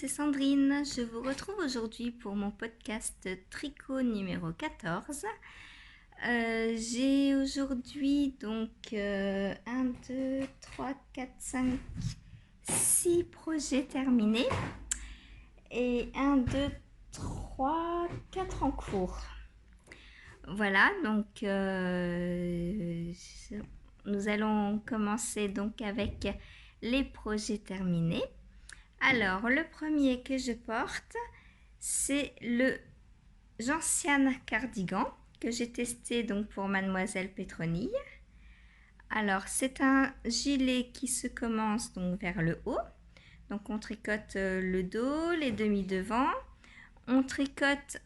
c'est Sandrine. Je vous retrouve aujourd'hui pour mon podcast tricot numéro 14. J'ai aujourd'hui donc 1, 2, 3, 4, 5, 6 projets terminés et 1, 2, 3, 4 en cours. Voilà, donc nous allons commencer donc avec les projets terminés. Alors, le premier que je porte, c'est le Gentiane cardigan que j'ai testé donc pour Mademoiselle Pétronille. Alors, c'est un gilet qui se commence donc vers le haut. Donc, on tricote le dos, les demi-devants. On tricote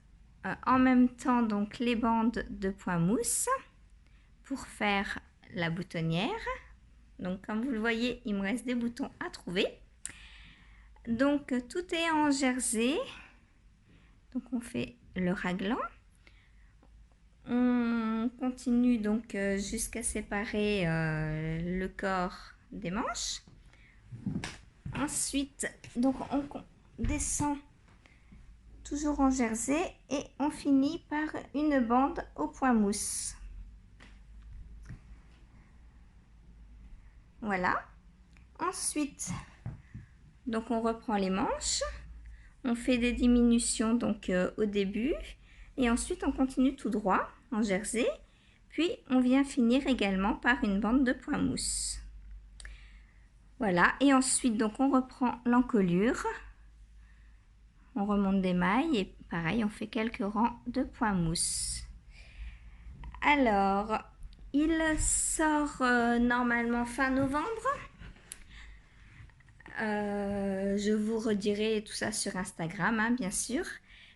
en même temps donc les bandes de point mousse pour faire la boutonnière. Donc, comme vous le voyez, il me reste des boutons à trouver. Donc tout est en jersey, donc on fait le raglan, on continue donc jusqu'à séparer le corps des manches. Ensuite donc on descend toujours en jersey et on finit par une bande au point mousse. Voilà. Ensuite donc on reprend les manches. On fait des diminutions donc au début et ensuite on continue tout droit en jersey. Puis on vient finir également par une bande de point mousse. Voilà, et ensuite donc on reprend l'encolure. On remonte des mailles et pareil, on fait quelques rangs de point mousse. Alors, il sort normalement fin novembre. Je vous redirai tout ça sur Instagram, hein, bien sûr.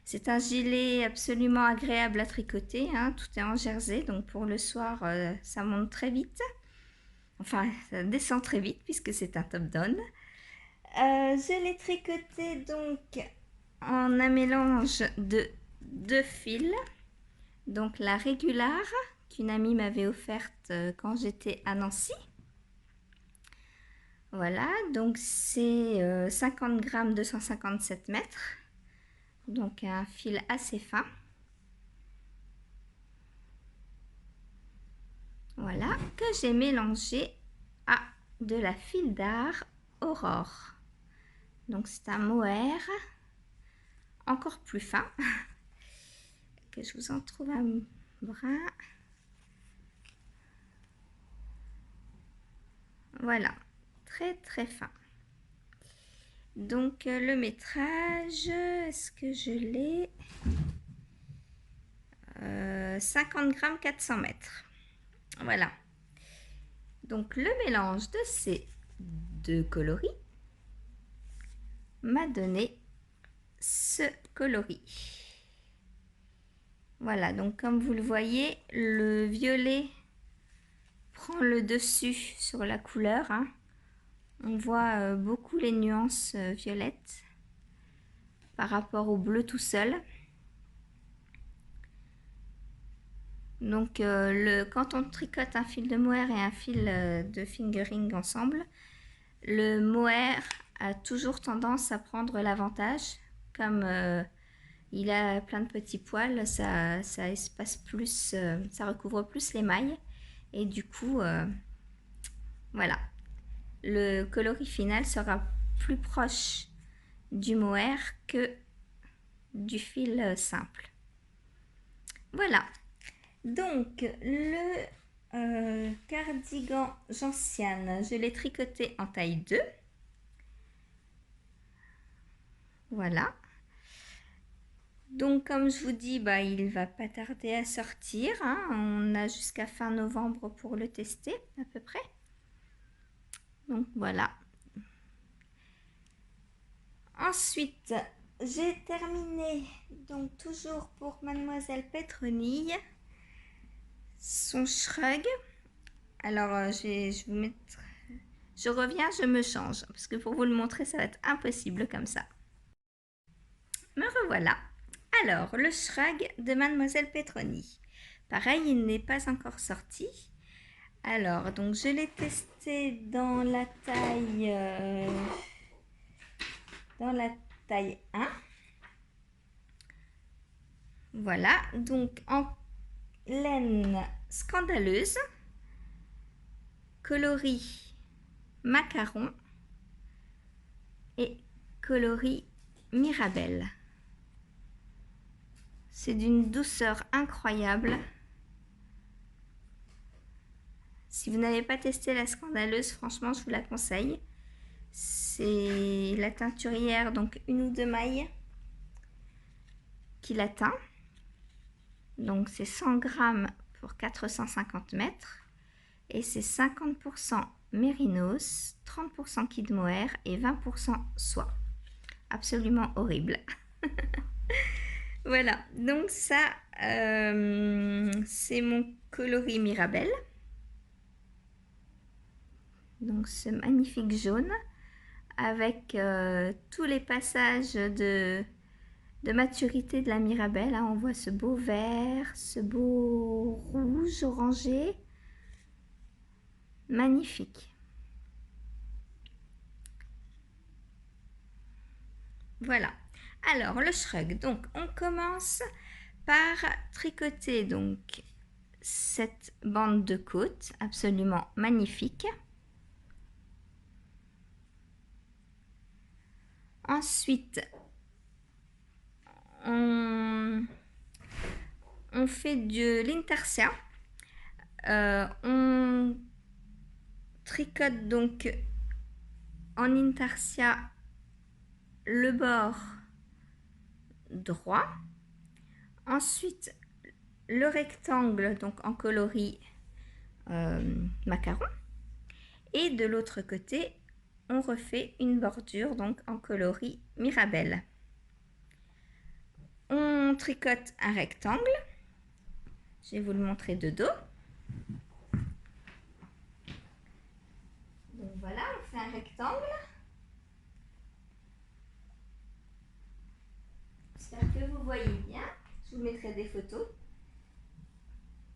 C'est un gilet absolument agréable à tricoter, hein. Tout est en jersey, donc pour le soir, ça monte très vite. Enfin, ça descend très vite puisque c'est un top-down. Je l'ai tricoté donc en un mélange de deux fils. Donc la régulière qu'une amie m'avait offerte quand j'étais à Nancy. Voilà, donc c'est 50 grammes 257 mètres, donc un fil assez fin. Voilà, que j'ai mélangé à de la fil d'art Aurore. Donc c'est un mohair encore plus fin, que je vous en trouve un brin. Voilà, très fin. Donc le métrage, est-ce que je l'ai 50 grammes 400 mètres. Voilà. Donc le mélange de ces deux coloris m'a donné ce coloris. Voilà, donc comme vous le voyez, le violet prend le dessus sur la couleur, hein. On voit beaucoup les nuances violettes par rapport au bleu tout seul. Donc quand on tricote un fil de mohair et un fil de fingering ensemble, le mohair a toujours tendance à prendre l'avantage. Comme il a plein de petits poils, ça espace plus, ça recouvre plus les mailles. Et du coup, voilà. Le coloris final sera plus proche du mohair que du fil simple. Voilà. Donc, le cardigan gentiane, je l'ai tricoté en taille 2. Voilà. Donc, comme je vous dis, bah, il va pas tarder à sortir, hein. On a jusqu'à fin novembre pour le tester, à peu près. Donc, voilà. Ensuite, j'ai terminé, donc toujours pour Mademoiselle Pétronille, son shrug. Alors, je vais vous mettre... Je reviens, je me change, parce que pour vous le montrer, ça va être impossible comme ça. Me revoilà. Alors, le shrug de Mademoiselle Pétronille. Pareil, il n'est pas encore sorti. Alors, donc je l'ai testé dans la taille taille 1. Voilà, donc en laine scandaleuse, coloris macaron et coloris mirabelle. C'est d'une douceur incroyable. Si vous n'avez pas testé la scandaleuse, franchement, je vous la conseille. C'est la teinturière, donc 1 ou 2 mailles qui la teint. Donc c'est 100 grammes pour 450 mètres. Et c'est 50% mérinos, 30% kid mohair et 20% soie. Absolument horrible. Voilà, donc ça, c'est mon coloris Mirabelle. Donc ce magnifique jaune avec tous les passages de maturité de la Mirabelle. Hein. On voit ce beau vert, ce beau rouge orangé. Magnifique. Voilà. Alors le shrug. Donc on commence par tricoter donc cette bande de côte absolument magnifique. Ensuite, on fait de l'intersia. On tricote donc en intarsia le bord droit. Ensuite, le rectangle donc en coloris macaron. Et de l'autre côté, on refait une bordure donc en coloris mirabelle. On tricote un rectangle. Je vais vous le montrer de dos. Donc voilà, on fait un rectangle. J'espère que vous voyez bien. Je vous mettrai des photos.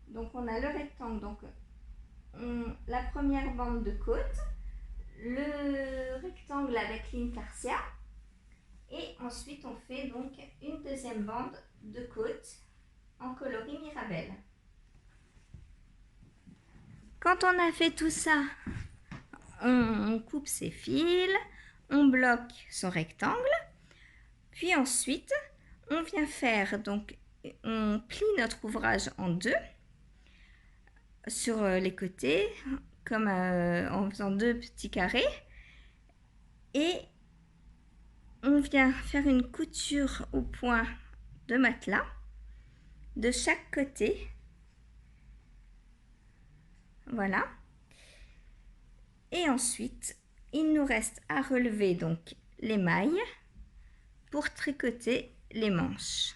Donc on a le rectangle, donc la première bande de côte, le rectangle avec l'intarsia, et ensuite on fait donc une deuxième bande de côte en coloris mirabelle. Quand on a fait tout ça, on coupe ses fils, on bloque son rectangle, puis ensuite on vient faire, donc on plie notre ouvrage en deux sur les côtés, comme en faisant 2 petits carrés, et on vient faire une couture au point de matelas de chaque côté. Voilà. Et ensuite, il nous reste à relever donc les mailles pour tricoter les manches.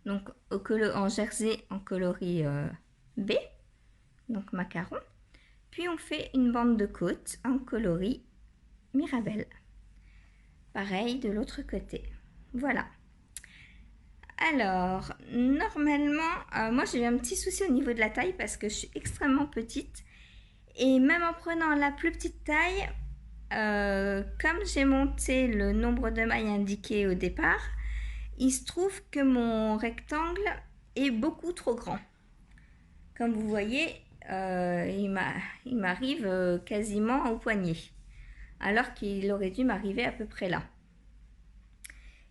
Donc en jersey en coloris B, donc macaron. Puis on fait une bande de côte en coloris mirabelle. Pareil de l'autre côté. Voilà. Alors, normalement, moi j'ai eu un petit souci au niveau de la taille parce que je suis extrêmement petite. Et même en prenant la plus petite taille, comme j'ai monté le nombre de mailles indiqué au départ, il se trouve que mon rectangle est beaucoup trop grand. Comme vous voyez, il m'arrive quasiment au poignet, alors qu'il aurait dû m'arriver à peu près là.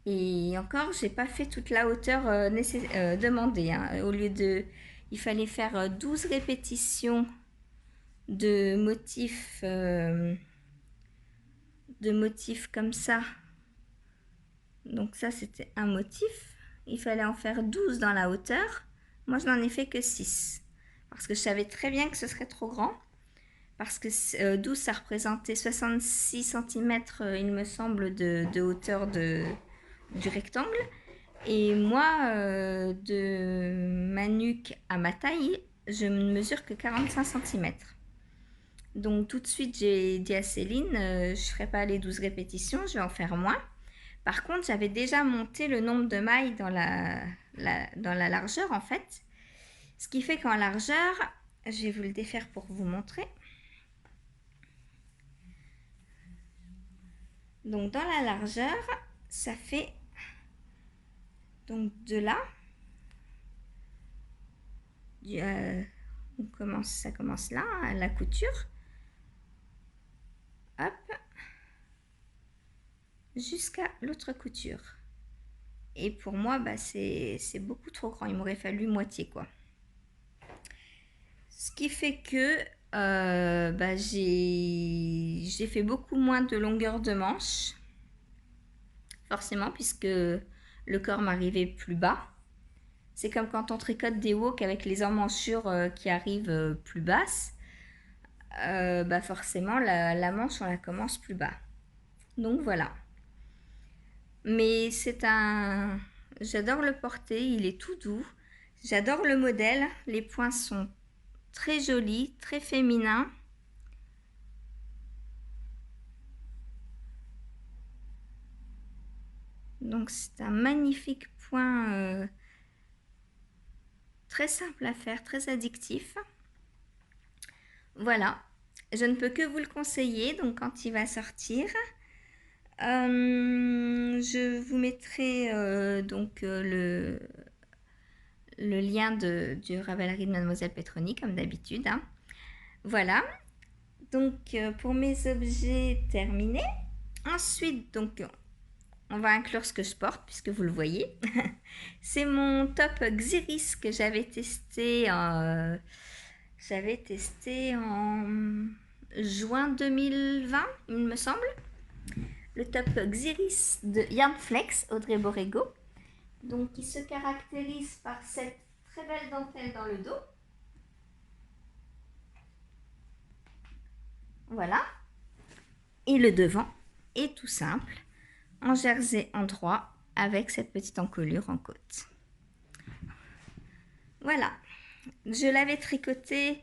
Et encore, j'ai pas fait toute la hauteur demandée. Hein. Au lieu de, il fallait faire 12 répétitions de motifs comme ça. Donc ça, c'était un motif. Il fallait en faire 12 dans la hauteur. Moi, je n'en ai fait que 6. Parce que je savais très bien que ce serait trop grand. Parce que 12, ça représentait 66 cm, il me semble, de hauteur du rectangle. Et moi, de ma nuque à ma taille, je ne mesure que 45 cm. Donc tout de suite, j'ai dit à Céline, je ne ferai pas les 12 répétitions, je vais en faire moins. Par contre, j'avais déjà monté le nombre de mailles dans la largeur en fait. Ce qui fait qu'en largeur, je vais vous le défaire pour vous montrer. Donc dans la largeur, ça fait donc de là, ça commence là, à la couture, hop, jusqu'à l'autre couture. Et pour moi, bah, c'est beaucoup trop grand, il m'aurait fallu moitié quoi. Ce qui fait que bah, j'ai fait beaucoup moins de longueur de manche, forcément, puisque le corps m'arrivait plus bas. C'est comme quand on tricote des woks avec les emmanchures qui arrivent plus basses. Bah forcément, la manche, on la commence plus bas. Donc voilà. Mais c'est un... J'adore le porter, il est tout doux. J'adore le modèle, les points sont très jolis, très féminins. Donc c'est un magnifique point très simple à faire, très addictif. Voilà, je ne peux que vous le conseiller, donc quand il va sortir. Je vous mettrai le lien du Ravellerie de Mademoiselle Petroni, comme d'habitude. Hein. Voilà, donc pour mes objets terminés. Ensuite, donc, on va inclure ce que je porte, puisque vous le voyez. C'est mon top Xiris que j'avais testé en juin 2020, il me semble. Le top Xiris de Yarnflex, Audrey Borrego. Donc, qui se caractérise par cette très belle dentelle dans le dos. Voilà. Et le devant est tout simple, en jersey en droit, avec cette petite encolure en côte. Voilà. Je l'avais tricoté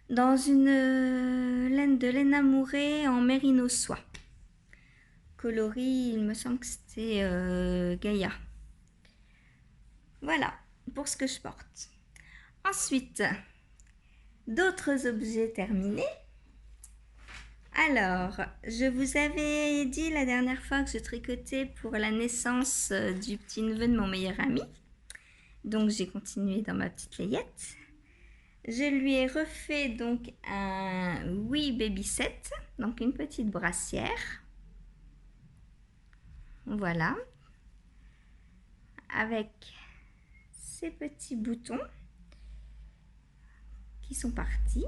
dans une laine de laine amourée en mérino soie. Coloris, il me semble que c'était Gaïa. Voilà, pour ce que je porte. Ensuite, d'autres objets terminés. Alors, je vous avais dit la dernière fois que je tricotais pour la naissance du petit neveu de mon meilleur ami. Donc, j'ai continué dans ma petite layette. Je lui ai refait donc un Oui Baby Set, donc une petite brassière. Voilà. Avec ces petits boutons qui sont partis.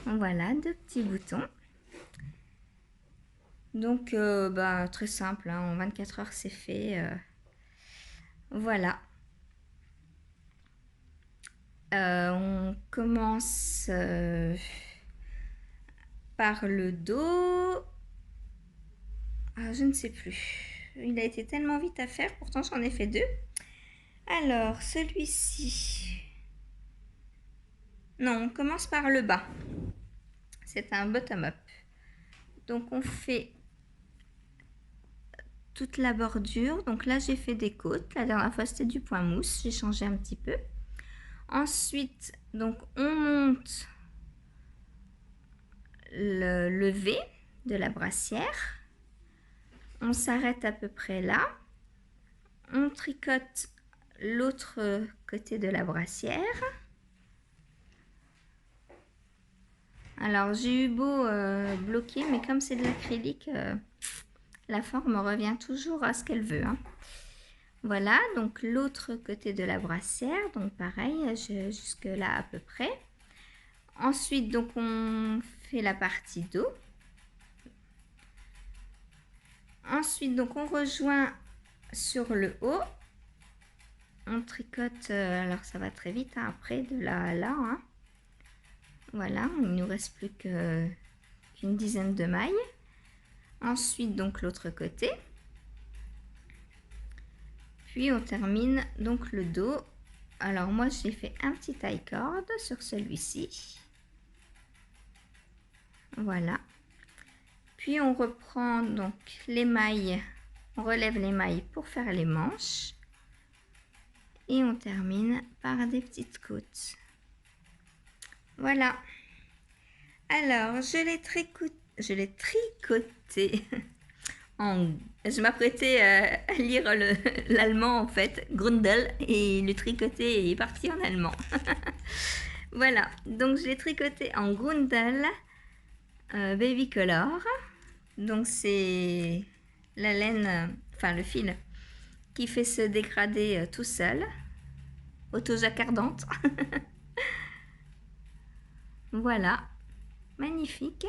Voilà, deux petits boutons. Donc, bah, très simple, hein, en 24 heures c'est fait. Voilà. On commence par le dos. Ah, je ne sais plus. Il a été tellement vite à faire, pourtant j'en ai fait deux. Alors, celui-ci. Non, on commence par le bas. C'est un bottom-up. Donc, on fait toute la bordure. Donc là, j'ai fait des côtes. La dernière fois, c'était du point mousse. J'ai changé un petit peu. Ensuite, donc, on monte le V de la brassière. On s'arrête à peu près là. On tricote l'autre côté de la brassière. Alors, j'ai eu beau bloquer, mais comme c'est de l'acrylique, la forme revient toujours à ce qu'elle veut. Hein. Voilà, donc l'autre côté de la brassière, donc pareil, jusque là à peu près. Ensuite, donc on fait la partie dos. Ensuite, donc on rejoint sur le haut. On tricote, alors ça va très vite, hein, après de là à là. Hein. Voilà, il ne nous reste plus qu'une dizaine de mailles. Ensuite, donc l'autre côté. Puis on termine donc le dos. Alors moi j'ai fait un petit taille corde sur celui-ci. Voilà. Puis on reprend donc les mailles, on relève les mailles pour faire les manches. Et on termine par des petites côtes. Voilà. Alors je l'ai je l'ai tricoté. Je m'apprêtais à lire l'allemand en fait, Grundel, et le tricoté est parti en allemand. Voilà, donc je l'ai tricoté en Grundel Baby Color. Donc c'est la laine, enfin le fil, qui fait se dégrader tout seul, auto-jacquardante. Voilà, magnifique.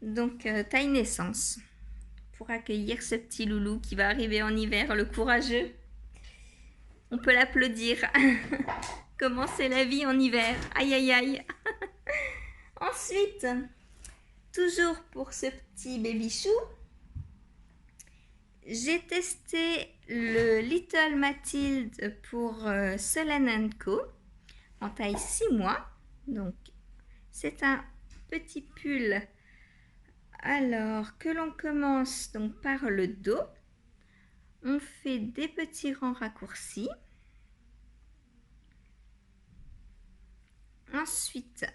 Donc taille naissance pour accueillir ce petit loulou qui va arriver en hiver, le courageux. On peut l'applaudir. Commencer la vie en hiver. Aïe aïe aïe. Ensuite, toujours pour ce petit baby chou, j'ai testé le Little Mathilde pour Solène & Co en taille 6 mois. Donc, c'est un petit pull. Alors, que l'on commence donc par le dos. On fait des petits rangs raccourcis. Ensuite,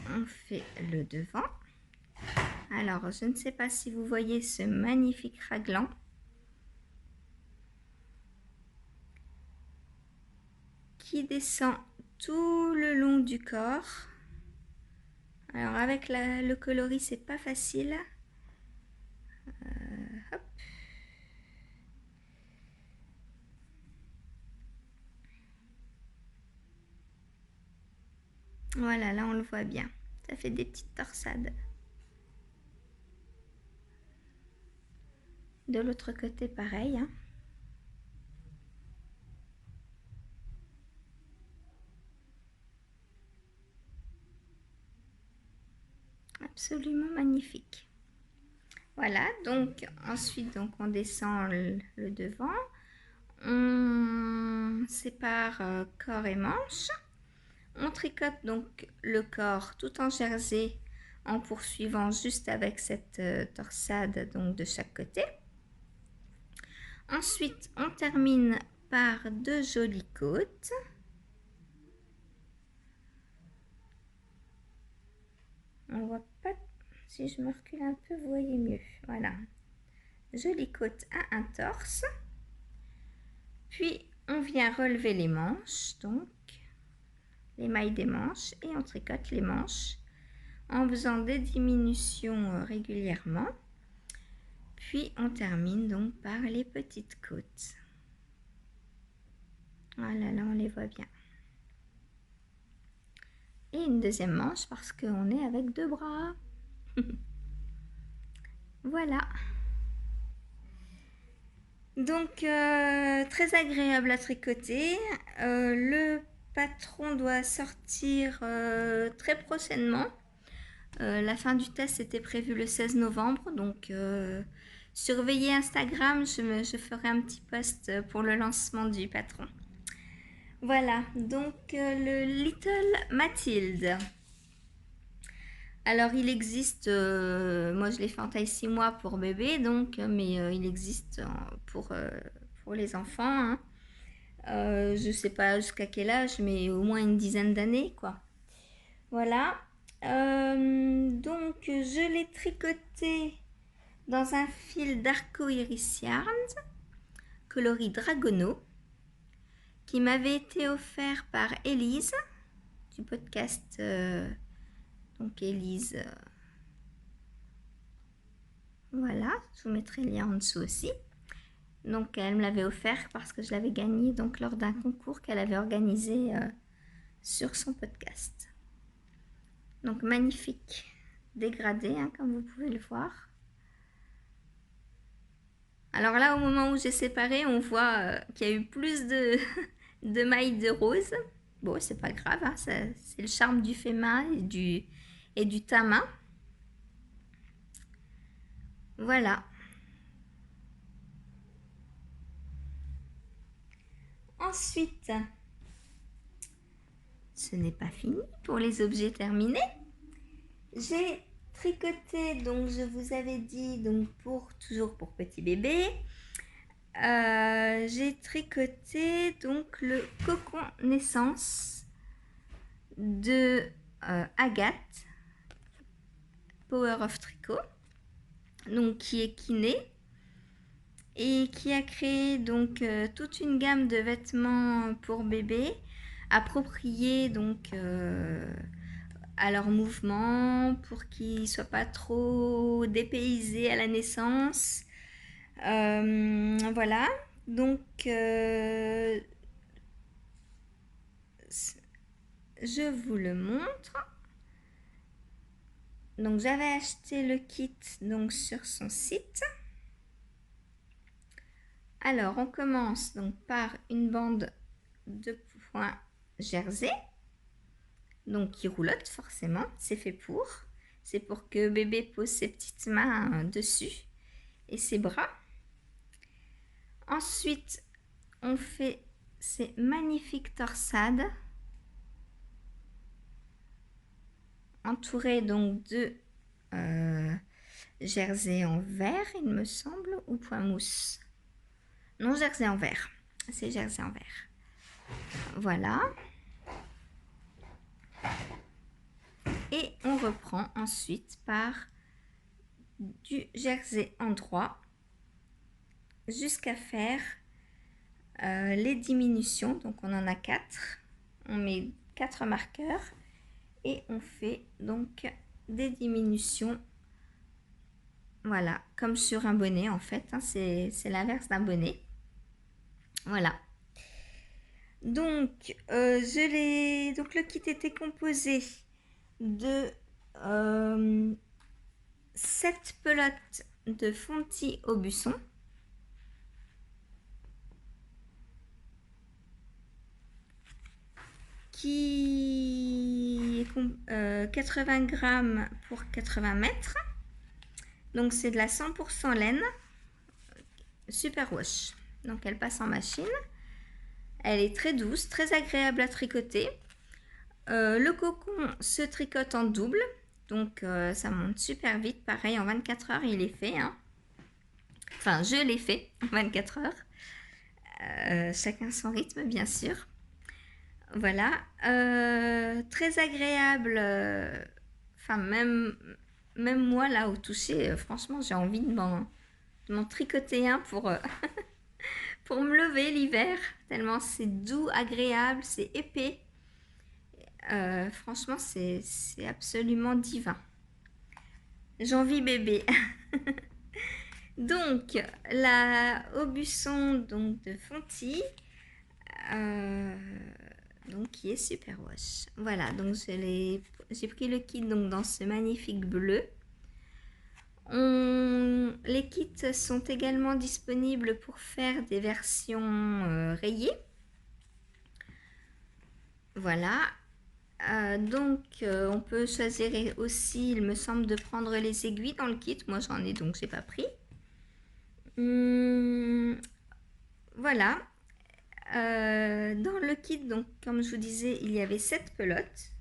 on fait le devant. Alors, je ne sais pas si vous voyez ce magnifique raglan. Qui descend tout le long du corps. Alors, avec le coloris, c'est pas facile. Hop. Voilà, là on le voit bien. Ça fait des petites torsades. De l'autre côté, pareil. Hein. Absolument magnifique. Voilà, donc ensuite donc, on descend le devant. On sépare corps et manche. On tricote donc le corps tout en jersey en poursuivant juste avec cette torsade donc de chaque côté. Ensuite, on termine par 2 jolies côtes. On voit pas, si je me recule un peu, vous voyez mieux. Voilà, jolie côte à un torse. Puis, on vient relever les manches, donc les mailles des manches, et on tricote les manches en faisant des diminutions régulièrement. Puis, on termine donc par les petites côtes. Voilà, là, on les voit bien. Et une deuxième manche parce qu'on est avec 2 bras. Voilà. Donc, très agréable à tricoter. Le patron doit sortir très prochainement. La fin du test était prévue le 16 novembre. Donc, surveillez Instagram. Je ferai un petit post pour le lancement du patron. Voilà, donc le Little Mathilde. Alors il existe, moi je l'ai fait en taille 6 mois pour bébé, donc, mais il existe pour les enfants. Hein. Je ne sais pas jusqu'à quel âge, mais au moins une dizaine d'années, quoi. Voilà. Donc je l'ai tricoté dans un fil d'arco-iris yarn, coloris Dragono, qui m'avait été offert par Élise, du podcast... donc Élise, voilà, je vous mettrai le lien en dessous aussi. Donc elle me l'avait offert parce que je l'avais gagné donc lors d'un concours qu'elle avait organisé sur son podcast. Donc magnifique dégradé, hein, comme vous pouvez le voir. Alors là, au moment où j'ai séparé, on voit qu'il y a eu plus de mailles de rose. Bon, c'est pas grave, hein, c'est le charme du fait main et du tamin. Voilà. Ensuite, ce n'est pas fini pour les objets terminés. J'ai tricoté, donc je vous avais dit, donc toujours pour petit bébé, j'ai tricoté donc le cocon naissance de Agathe, Power of Tricot, donc qui est kiné et qui a créé donc toute une gamme de vêtements pour bébés appropriés donc à leur mouvement pour qu'ils ne soient pas trop dépaysés à la naissance. Voilà, donc je vous le montre. Donc j'avais acheté le kit donc sur son site. Alors on commence donc par une bande de points jersey, donc qui roulotte forcément, c'est fait pour. C'est pour que bébé pose ses petites mains dessus et ses bras. Ensuite on fait ces magnifiques torsades entourées donc de jersey en vert, il me semble, ou point mousse. Non, jersey en vert. C'est jersey en vert. Voilà. Et on reprend ensuite par du jersey en droit jusqu'à faire les diminutions. Donc on en a 4. On met 4 marqueurs et on fait donc des diminutions. Voilà, comme sur un bonnet en fait. Hein, c'est l'inverse d'un bonnet. Voilà. Donc, donc le kit était composé de 7 pelotes de Fonty Aubusson, qui est 80 grammes pour 80 mètres. Donc c'est de la 100% laine, super wash. Donc elle passe en machine. Elle est très douce, très agréable à tricoter. Le cocon se tricote en double. Donc ça monte super vite. Pareil, en 24 heures, il est fait. Hein. Enfin, je l'ai fait en 24 heures. Chacun son rythme, bien sûr. Voilà. Très agréable. Enfin, même moi, là, au toucher, franchement, j'ai envie de m'en tricoter un pour, pour me lever l'hiver. Tellement c'est doux, agréable, c'est épais. Franchement, c'est absolument divin. J'envie bébé. Donc, la Aubusson donc, de Fonty, donc, qui est super wash. Voilà, donc j'ai pris le kit donc, dans ce magnifique bleu. Les kits sont également disponibles pour faire des versions rayées. Voilà. On peut choisir aussi, il me semble, de prendre les aiguilles dans le kit. Moi, j'en ai donc j'ai pas pris. Voilà. Dans le kit, donc, comme je vous disais, il y avait 7 pelotes.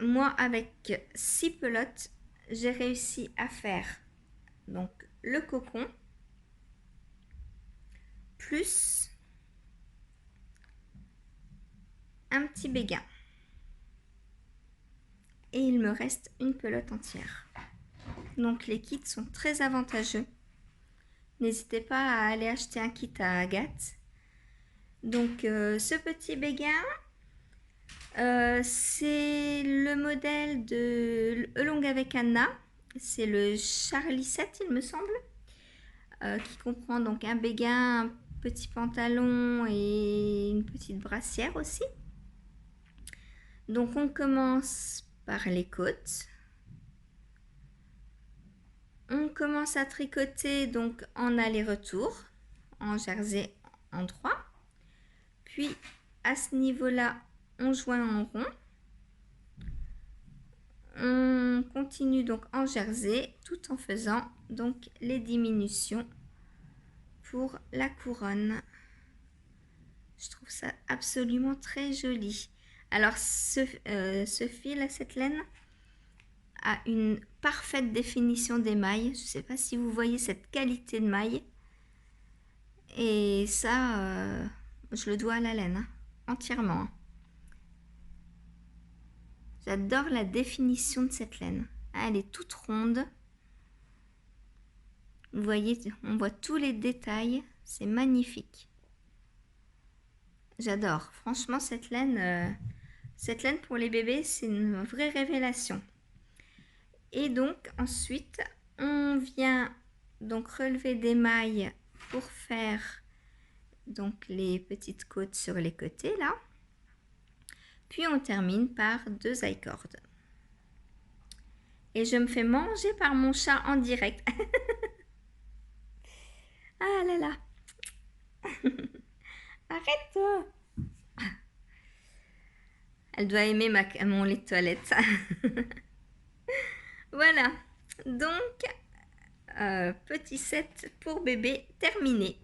Moi, avec 6 pelotes, j'ai réussi à faire donc le cocon plus un petit béguin. Et il me reste une pelote entière. Donc les kits sont très avantageux. N'hésitez pas à aller acheter un kit à Agathe. Donc ce petit béguin, c'est le modèle de Elong avec Anna. C'est le Charlie 7, il me semble, qui comprend donc un béguin, un petit pantalon et une petite brassière aussi. Donc on commence par les côtes. On commence à tricoter donc en aller-retour, en jersey en droit. Puis à ce niveau-là, on joint en rond. On continue donc en jersey tout en faisant donc les diminutions pour la couronne. Je trouve ça absolument très joli. Alors ce fil, cette laine, a une parfaite définition des mailles. Je ne sais pas si vous voyez cette qualité de maille. Et ça, je le dois à la laine, hein, entièrement. J'adore la définition de cette laine. Elle est toute ronde. Vous voyez, on voit tous les détails. C'est magnifique. J'adore. Franchement, cette laine pour les bébés, c'est une vraie révélation. Et donc, ensuite, on vient donc relever des mailles pour faire donc les petites côtes sur les côtés là. Puis on termine par 2 I-cords. Et je me fais manger par mon chat en direct. Ah là là. Arrête-toi. Elle doit aimer mon lit de toilette. Voilà. Donc, petit set pour bébé terminé.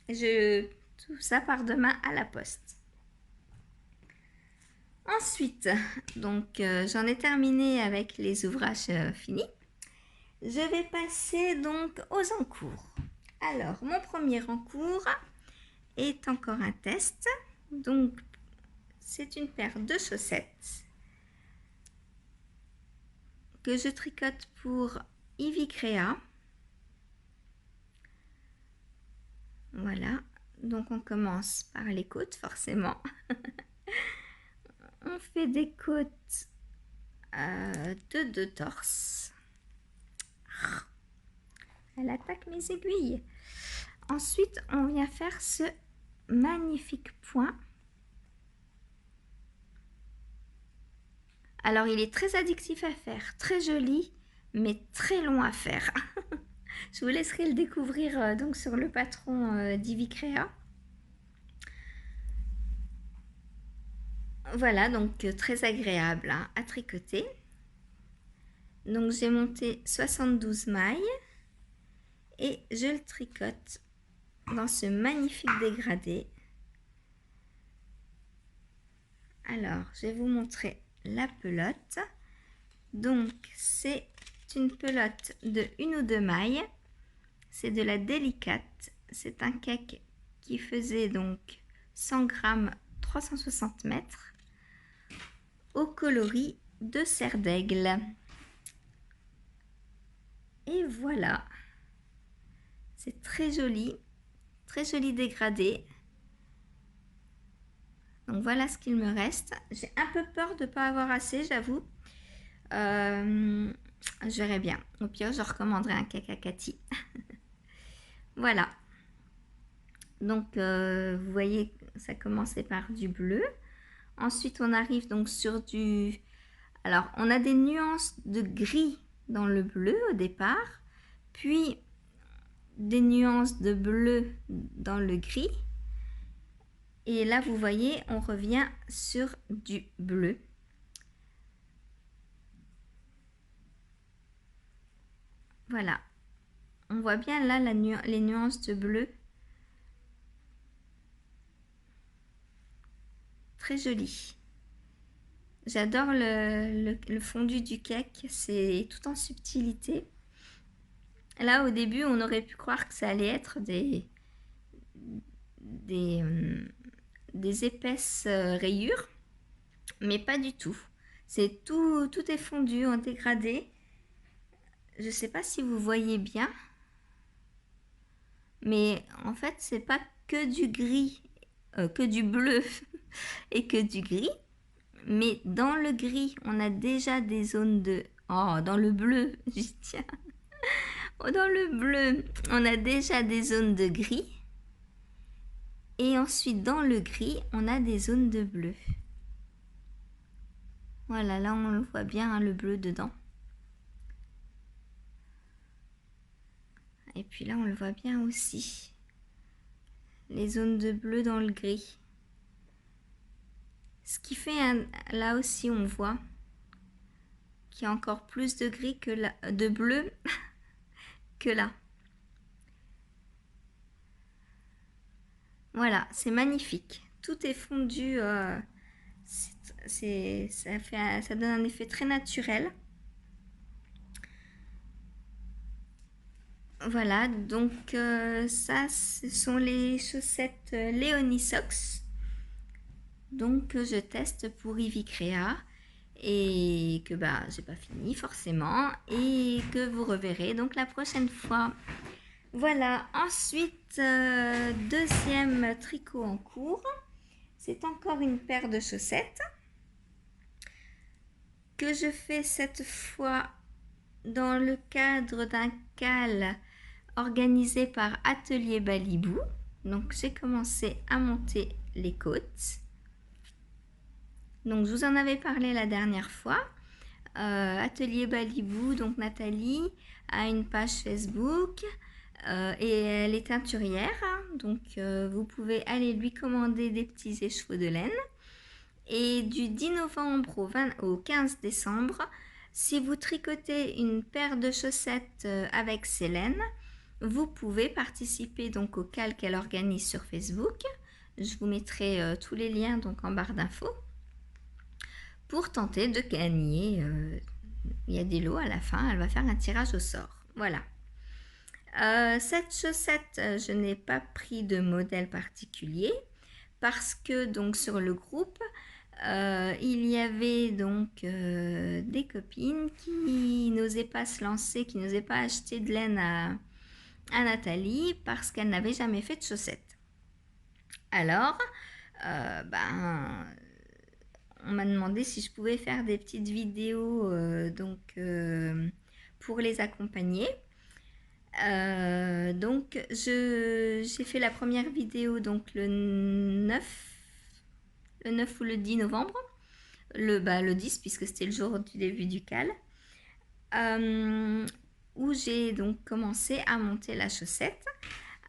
Tout ça part demain à la poste. Ensuite, donc j'en ai terminé avec les ouvrages finis. Je vais passer donc aux encours. Alors, mon premier encours est encore un test. Donc, c'est une paire de chaussettes que je tricote pour Ivy Créa. Voilà, donc on commence par les côtes forcément. On fait des côtes de 2 torses. Elle attaque mes aiguilles. Ensuite, on vient faire ce magnifique point. Alors, il est très addictif à faire, très joli, mais très long à faire. Je vous laisserai le découvrir donc sur le patron d'Ivy Créa. Voilà, donc très agréable hein, à tricoter. Donc j'ai monté 72 mailles et je le tricote dans ce magnifique dégradé. Alors, je vais vous montrer la pelote. Donc, c'est une pelote de 1 ou 2 mailles. C'est de la délicate. C'est un cake qui faisait donc 100 grammes, 360 mètres. Au coloris de cerf d'aigle. Et voilà. C'est très joli dégradé. Donc voilà ce qu'il me reste. J'ai un peu peur de ne pas avoir assez, j'avoue. Je verrai bien. Au pire, je recommanderai un cake à Cathy. Voilà. Donc, vous voyez, ça commençait par du bleu. Ensuite, on arrive donc sur du... Alors, on a des nuances de gris dans le bleu au départ. Puis, des nuances de bleu dans le gris. Et là, vous voyez, on revient sur du bleu. Voilà. On voit bien là les nuances de bleu. Très joli. J'adore le fondu du cake. C'est tout en subtilité. Là, au début, on aurait pu croire que ça allait être des épaisses rayures, mais pas du tout. C'est tout est fondu en dégradé. Je sais pas si vous voyez bien, mais en fait c'est pas que du gris, que du bleu et que du gris, mais dans le gris on a déjà des zones de... Oh, dans le bleu, j'y tiens. Oh, dans le bleu, on a déjà des zones de gris. Et ensuite, dans le gris, on a des zones de bleu. Voilà, là, on le voit bien, hein, le bleu dedans. Et puis là, on le voit bien aussi. Les zones de bleu dans le gris. Ce qui fait, là aussi, on voit qu'il y a encore plus de gris que là, de bleu que là. Voilà, c'est magnifique. Tout est fondu. Ça donne un effet très naturel. Voilà, donc ça, ce sont les chaussettes Léonie Socks. Donc je teste pour Ivy Créa. et que bah j'ai pas fini forcément et que vous reverrez donc la prochaine fois. Voilà, ensuite deuxième tricot en cours, c'est encore une paire de chaussettes que je fais cette fois dans le cadre d'un cal organisé par Atelier Balibou. Donc j'ai commencé à monter les côtes. Donc je vous en avais parlé la dernière fois. Atelier Balibou, donc Nathalie a une page Facebook et elle est teinturière. Donc vous pouvez aller lui commander des petits écheveaux de laine. Et du 10 novembre au 15 décembre, si vous tricotez une paire de chaussettes avec ces laines, vous pouvez participer donc au cal qu'elle organise sur Facebook. Je vous mettrai tous les liens donc en barre d'infos pour tenter de gagner. Il y a des lots à la fin, elle va faire un tirage au sort. Voilà. Cette chaussette, je n'ai pas pris de modèle particulier parce que donc sur le groupe, il y avait donc des copines qui n'osaient pas se lancer, qui n'osaient pas acheter de laine à Nathalie parce qu'elle n'avait jamais fait de chaussettes. Alors, on m'a demandé si je pouvais faire des petites vidéos pour les accompagner. Donc j'ai fait la première vidéo donc le 9 ou le 10 novembre, le 10 puisque c'était le jour du début du cal, où j'ai donc commencé à monter la chaussette.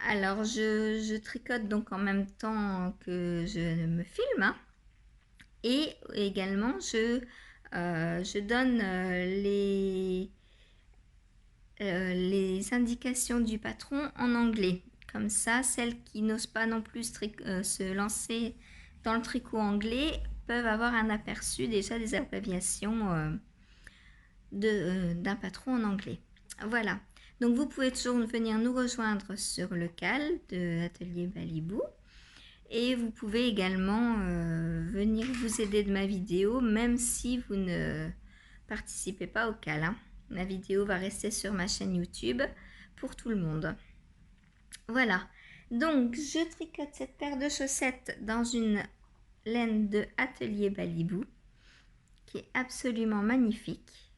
Alors je tricote donc en même temps que je me filme, hein, et également je donne les indications du patron en anglais. Comme ça, celles qui n'osent pas non plus se lancer dans le tricot anglais peuvent avoir un aperçu déjà des abréviations d'un patron en anglais. Voilà. Donc vous pouvez toujours venir nous rejoindre sur le cal de Atelier Balibou. Et vous pouvez également venir vous aider de ma vidéo, même si vous ne participez pas au cal, hein. Ma vidéo va rester sur ma chaîne YouTube pour tout le monde. Voilà. Donc, je tricote cette paire de chaussettes dans une laine de Atelier Balibou, qui est absolument magnifique.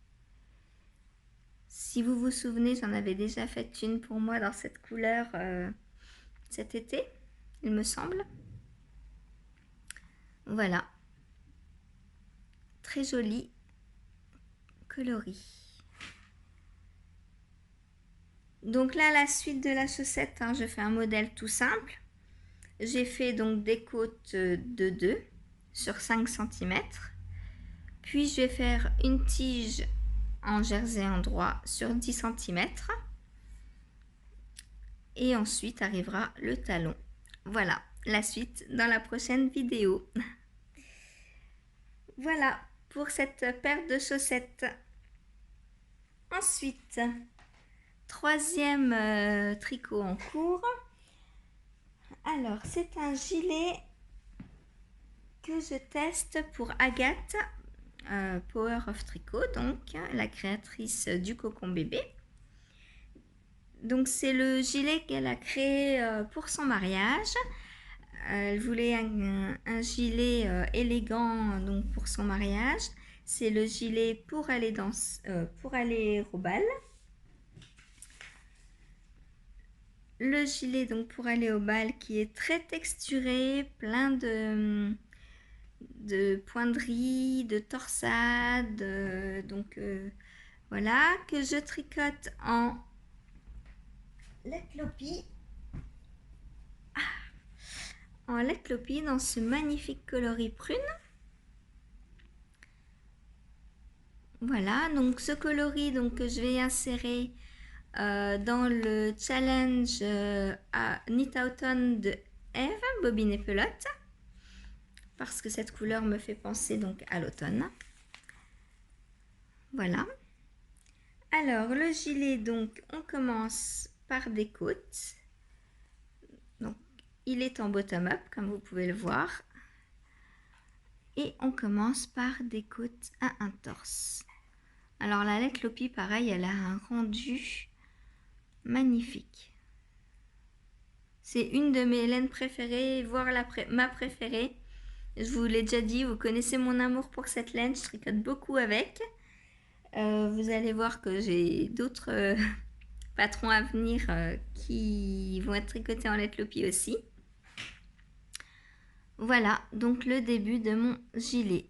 Si vous vous souvenez, j'en avais déjà fait une pour moi dans cette couleur cet été, il me semble. Voilà. Très joli coloris. Donc là, la suite de la chaussette, hein, je fais un modèle tout simple. J'ai fait donc des côtes de 2 sur 5 cm. Puis je vais faire une tige en jersey endroit sur 10 cm. Et ensuite arrivera le talon. Voilà, la suite dans la prochaine vidéo. Voilà pour cette paire de chaussettes. Ensuite, troisième tricot en cours. Alors, c'est un gilet que je teste pour Agathe, Power of Tricot, donc la créatrice du cocon bébé. Donc, c'est le gilet qu'elle a créé pour son mariage. Elle voulait un gilet élégant donc pour son mariage. C'est le gilet pour aller au bal. Le gilet donc pour aller au bal qui est très texturé, plein de poinderies, de torsades, voilà, que je tricote en Letlopi. En Letlopi dans ce magnifique coloris prune. Voilà, donc ce coloris donc, que je vais insérer dans le challenge à Knit Autumn de Eve, Bobine et Pelote, parce que cette couleur me fait penser donc à l'automne. Voilà. Alors le gilet, donc on commence par des côtes. Donc il est en bottom up comme vous pouvez le voir. Et on commence par des côtes à un torse. Alors la laine Lopi, pareil, elle a un rendu magnifique. C'est une de mes laines préférées, voire ma préférée. Je vous l'ai déjà dit, vous connaissez mon amour pour cette laine, je tricote beaucoup avec. Vous allez voir que j'ai d'autres patrons à venir qui vont être tricotés en laine Lopi aussi. Voilà, donc le début de mon gilet.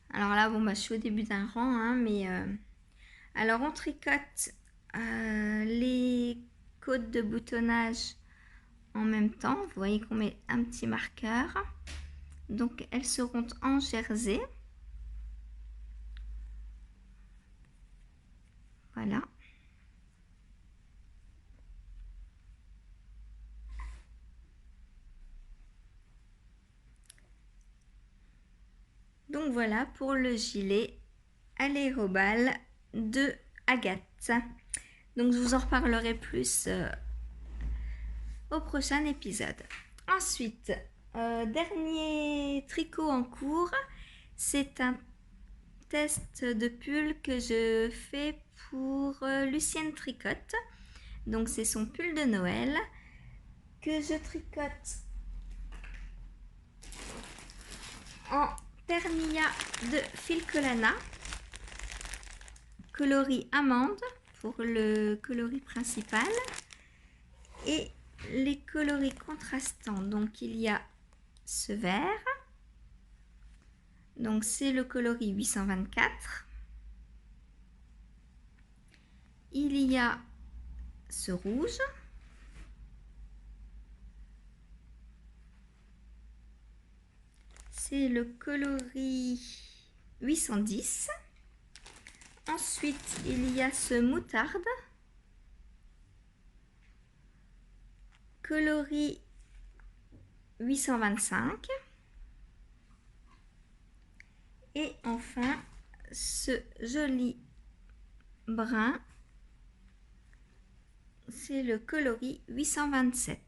Alors là, bon, bah, je suis au début d'un rang, hein, mais... Alors, on tricote les côtes de boutonnage en même temps. Vous voyez qu'on met un petit marqueur. Donc, elles seront en jersey. Voilà. Donc, voilà pour le gilet Allez-Robal de Agathe. Donc, je vous en reparlerai plus au prochain épisode. Ensuite, dernier tricot en cours, c'est un test de pull que je fais pour Lucienne Tricote. Donc c'est son pull de Noël que je tricote en Pernia de Filcolana, coloris amande pour le coloris principal et les coloris contrastants. Donc il y a ce vert, donc c'est le coloris 824. Il y a ce rouge, c'est le coloris 810. Ensuite, il y a ce moutarde, coloris 825. Et enfin, ce joli brun, c'est le coloris 827.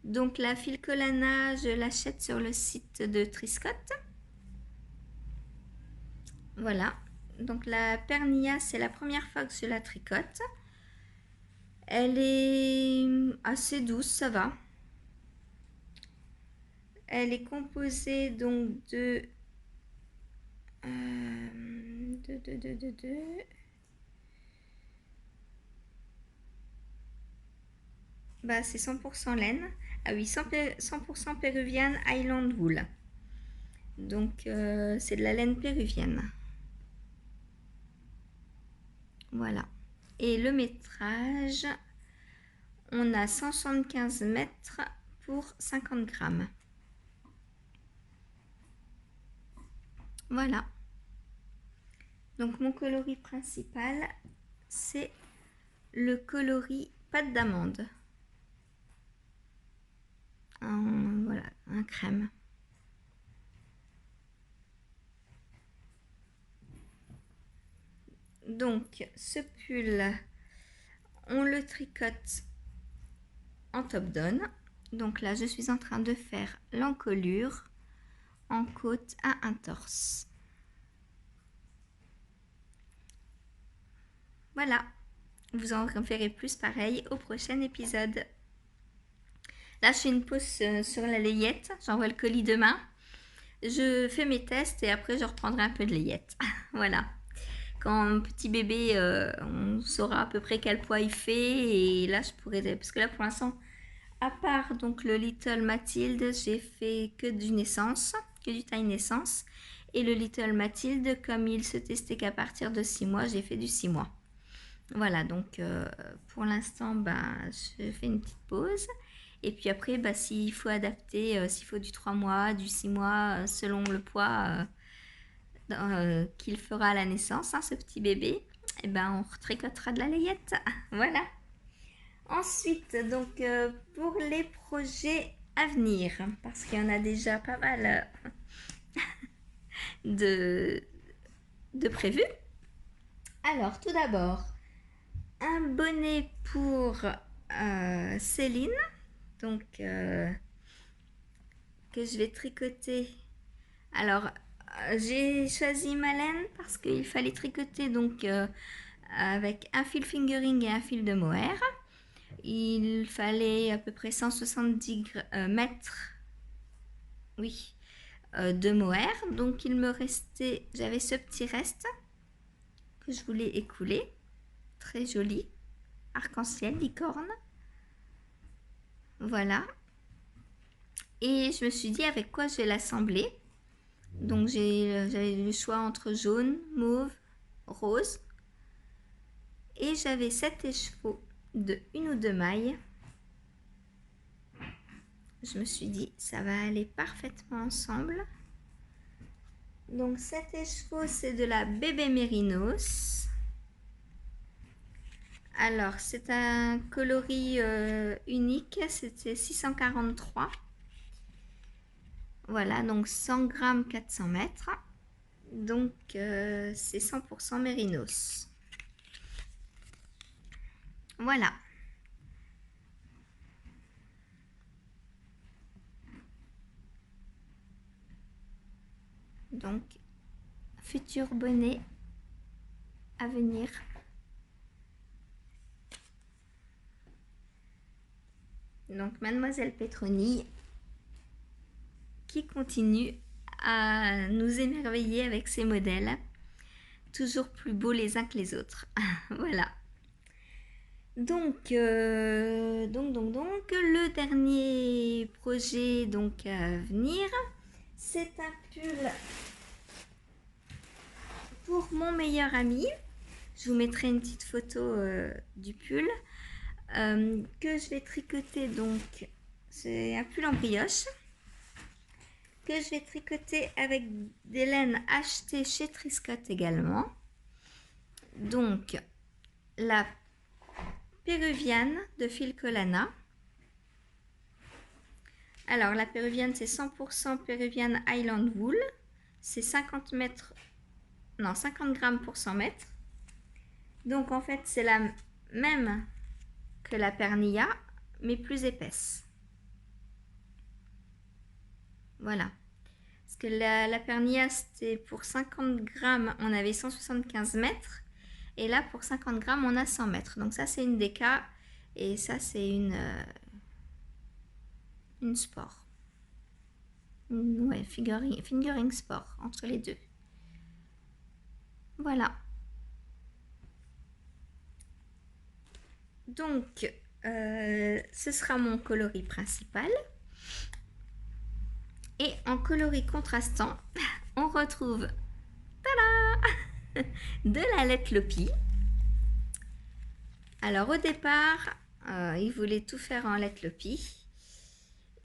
Donc la Filcolana, je l'achète sur le site de Triscotte. Voilà. Donc la Pernia, c'est la première fois que je la tricote. Elle est assez douce, ça va. Elle est composée donc de... Bah, c'est 100% laine. Ah oui, 100% péruvienne Highland Wool. Donc, c'est de la laine péruvienne. Voilà. Et le métrage, on a 175 mètres pour 50 grammes. Voilà. Donc, mon coloris principal, c'est le coloris pâte d'amande. Voilà, un crème. Donc, ce pull, on le tricote en top-down. Donc là, je suis en train de faire l'encolure en côte à un torse. Voilà, vous en verrez plus pareil au prochain épisode. Là, je fais une pause sur la layette. J'envoie le colis demain. Je fais mes tests et après, je reprendrai un peu de layette. Voilà. Quand petit bébé, on saura à peu près quel poids il fait. Et là, je pourrais... Parce que là, pour l'instant, à part donc le Little Mathilde, j'ai fait que du naissance, que du taille naissance. Et le Little Mathilde, comme il se testait qu'à partir de 6 mois, j'ai fait du 6 mois. Voilà, donc pour l'instant, je fais une petite pause. Et puis après, s'il faut adapter, s'il faut du 3 mois, du 6 mois, selon le poids qu'il fera à la naissance, hein, ce petit bébé, on retricotera de la layette. Voilà. Ensuite, donc, pour les projets à venir, parce qu'il y en a déjà pas mal de prévus. Alors, tout d'abord, un bonnet pour Céline. Donc, que je vais tricoter. Alors, j'ai choisi ma laine parce qu'il fallait tricoter donc avec un fil fingering et un fil de mohair. Il fallait à peu près 170 mètres, oui, de mohair. Donc il me restait, j'avais ce petit reste que je voulais écouler, très joli, arc-en-ciel, licorne. Voilà. Et je me suis dit avec quoi je vais l'assembler. Donc j'avais le choix entre jaune, mauve, rose. Et j'avais 7 écheveaux de 1 ou 2 mailles. Je me suis dit ça va aller parfaitement ensemble. Donc 7 écheveaux, c'est de la bébé mérinos. Alors c'est un coloris unique, c'était 643. Voilà, donc 100 grammes, 400 mètres. Donc c'est 100% mérinos. Voilà. Donc, futur bonnet à venir. Donc, Mademoiselle Petroni qui continue à nous émerveiller avec ses modèles, toujours plus beaux les uns que les autres. Voilà. Donc, le dernier projet donc à venir, c'est un pull pour mon meilleur ami. Je vous mettrai une petite photo du pull que je vais tricoter. Donc, c'est un pull en brioche que je vais tricoter avec des laines achetées chez Triscott également. Donc, la péruviane de Filcolana. Alors, la péruviane, c'est 100% péruviane Highland Wool. C'est 50 grammes pour 100 mètres. Donc, en fait, c'est la même que la Pernilla, mais plus épaisse. Voilà. Parce que la Pernilla, c'était pour 50 grammes, on avait 175 mètres. Et là, pour 50 grammes, on a 100 mètres. Donc ça, c'est une DK. Et ça, c'est une sport. Ouais, fingering sport, entre les deux. Voilà. Donc, ce sera mon coloris principal. Et en coloris contrastant, on retrouve de la Let Lopi. Alors au départ, il voulait tout faire en Let Lopi.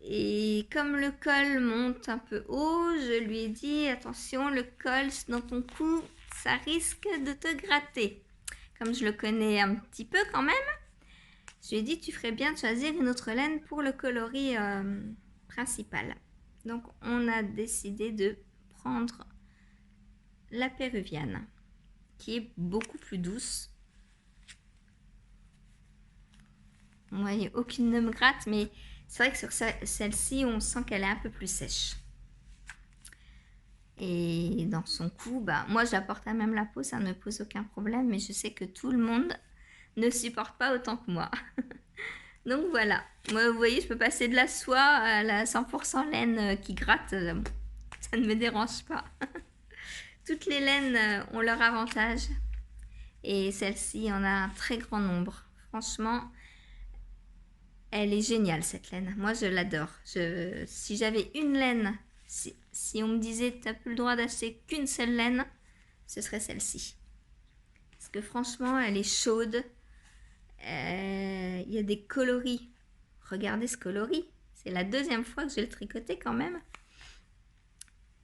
Et comme le col monte un peu haut, je lui ai dit attention, le col dans ton cou, ça risque de te gratter. Comme je le connais un petit peu quand même, je lui ai dit tu ferais bien de choisir une autre laine pour le coloris principal. Donc on a décidé de prendre la péruviane qui est beaucoup plus douce. Vous voyez, aucune ne me gratte, mais c'est vrai que sur celle-ci, on sent qu'elle est un peu plus sèche. Et dans son cou, bah, moi je la porte à même la peau, ça ne me pose aucun problème, mais je sais que tout le monde ne supporte pas autant que moi. Donc voilà, moi vous voyez, je peux passer de la soie à la 100% laine qui gratte, ça ne me dérange pas. Toutes les laines ont leur avantage et celle-ci en a un très grand nombre. Franchement, elle est géniale cette laine, moi je l'adore. Si j'avais une laine, si on me disait tu n'as plus le droit d'acheter qu'une seule laine, ce serait celle-ci. Parce que franchement, elle est chaude. Il y a des coloris. Regardez ce coloris. C'est la deuxième fois que je vais le tricoter quand même.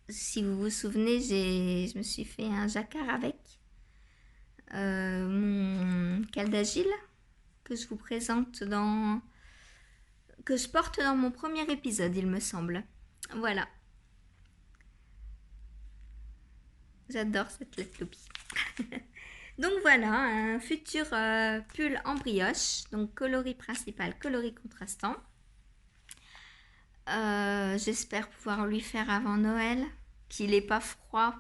Si vous vous souvenez, je me suis fait un jacquard avec mon caldagile que je vous présente que je porte dans mon premier épisode, il me semble. Voilà. J'adore cette Let Lopi. Donc voilà, un futur pull en brioche, donc coloris principal, coloris contrastant. J'espère pouvoir lui faire avant Noël, qu'il n'ait pas froid.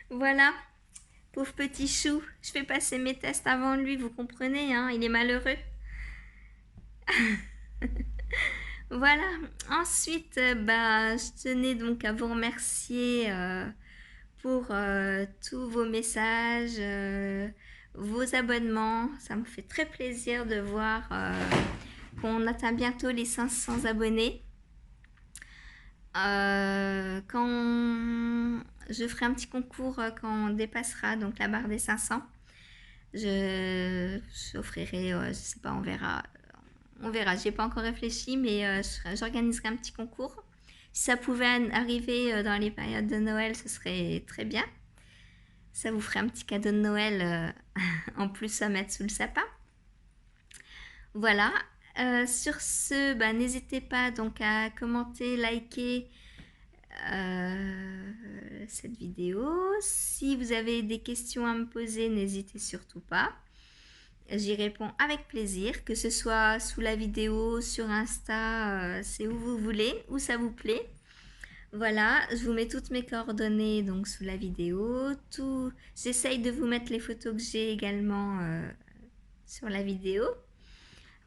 Voilà, pauvre petit chou, je fais passer mes tests avant lui, vous comprenez, hein, il est malheureux. Voilà, ensuite, je tenais donc à vous remercier pour tous vos messages, vos abonnements. Ça me fait très plaisir de voir qu'on atteint bientôt les 500 abonnés. Quand je ferai un petit concours quand on dépassera donc la barre des 500, j'offrirai, je sais pas, on verra. J'ai pas encore réfléchi, mais j'organiserai un petit concours. Si ça pouvait arriver dans les périodes de Noël, ce serait très bien. Ça vous ferait un petit cadeau de Noël en plus à mettre sous le sapin. Voilà. Sur ce, n'hésitez pas donc à commenter, liker cette vidéo. Si vous avez des questions à me poser, n'hésitez surtout pas. J'y réponds avec plaisir, que ce soit sous la vidéo, sur Insta, c'est où vous voulez, où ça vous plaît. Voilà, je vous mets toutes mes coordonnées donc sous la vidéo. J'essaye de vous mettre les photos que j'ai également sur la vidéo.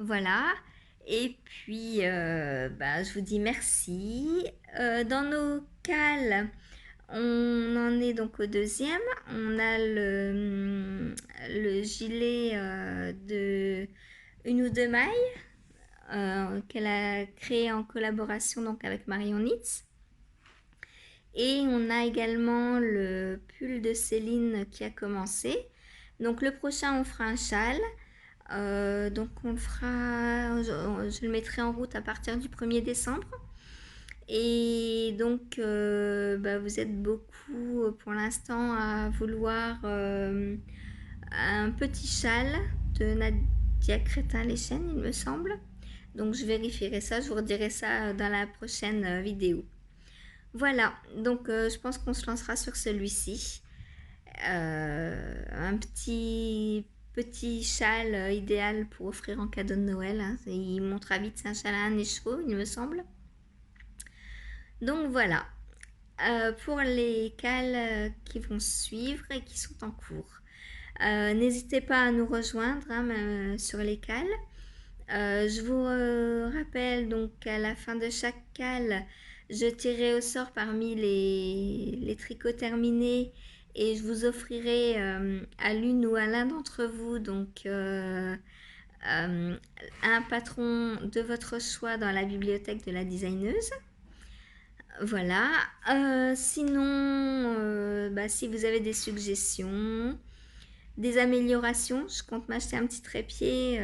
Voilà. Et puis, je vous dis merci. Dans nos cales, on en est donc au deuxième. On a le gilet de une ou deux mailles qu'elle a créé en collaboration donc avec Marion Nitz. Et on a également le pull de Céline qui a commencé. Donc le prochain, on fera un châle. Donc on le fera, je le mettrai en route à partir du 1er décembre. Et donc vous êtes beaucoup pour l'instant à vouloir un petit châle de Nadia Crétin-Léchène, il me semble. Donc je vérifierai ça, je vous redirai ça dans la prochaine vidéo. Voilà, donc je pense qu'on se lancera sur celui-ci. Un petit châle idéal pour offrir en cadeau de Noël. Hein. Il montrera vite, c'est un châle à un écheveau, il me semble. Donc voilà, pour les cales qui vont suivre et qui sont en cours. N'hésitez pas à nous rejoindre sur les cales. Je vous rappelle donc qu'à la fin de chaque cale, je tirerai au sort parmi les tricots terminés et je vous offrirai à l'une ou à l'un d'entre vous donc un patron de votre choix dans la bibliothèque de la designeuse. Voilà. Sinon, si vous avez des suggestions, des améliorations, je compte m'acheter un petit trépied,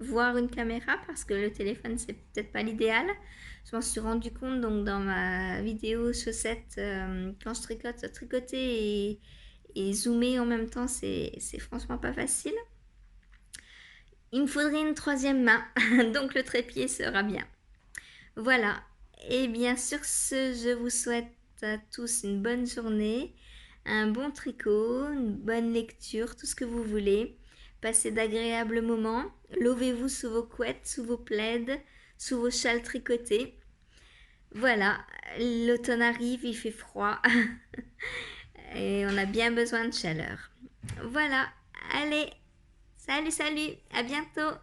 voire une caméra parce que le téléphone c'est peut-être pas l'idéal. Je m'en suis rendu compte donc dans ma vidéo chaussettes quand je tricote, tricoter et zoomer en même temps c'est franchement pas facile. Il me faudrait une troisième main, donc le trépied sera bien. Voilà, et bien sur ce, je vous souhaite à tous une bonne journée, un bon tricot, une bonne lecture, tout ce que vous voulez. Passez d'agréables moments, lovez-vous sous vos couettes, sous vos plaids, sous vos châles tricotés. Voilà, l'automne arrive, il fait froid et on a bien besoin de chaleur. Voilà, allez, salut, à bientôt.